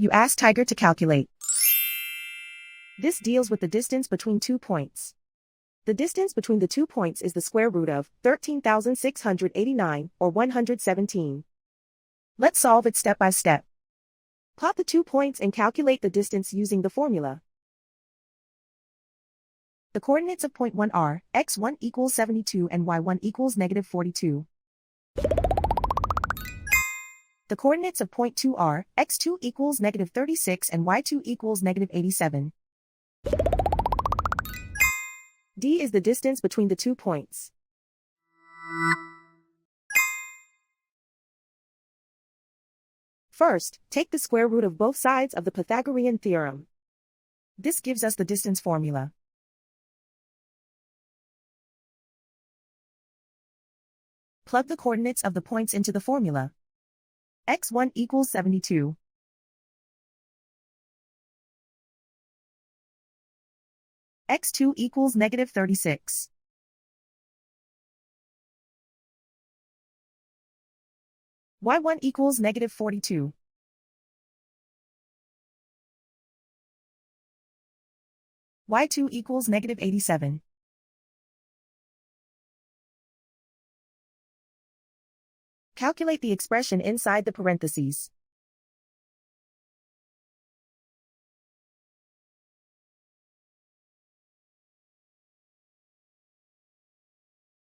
You ask Tiger to calculate. This deals with the distance between 2 points. The distance between the 2 points is the square root of 13,689, or 117. Let's solve it step by step. Plot the 2 points and calculate the distance using the formula. The coordinates of point 1 are x1 equals 72 and y1 equals negative 42. The coordinates of point 2 are x2 equals negative 36 and y2 equals negative 87. D is the distance between the 2 points. First, take the square root of both sides of the Pythagorean theorem. This gives us the distance formula. Plug the coordinates of the points into the formula. x1 equals 72. x2 equals negative 36. y1 equals negative 42. y2 equals negative 87. Calculate the expression inside the parentheses.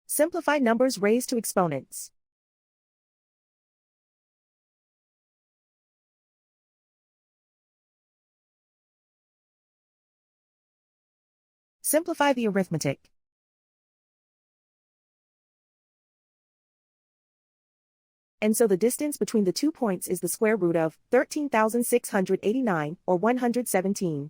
Simplify numbers raised to exponents. Simplify the arithmetic. And so the distance between the 2 points is the square root of 13,689, or 117.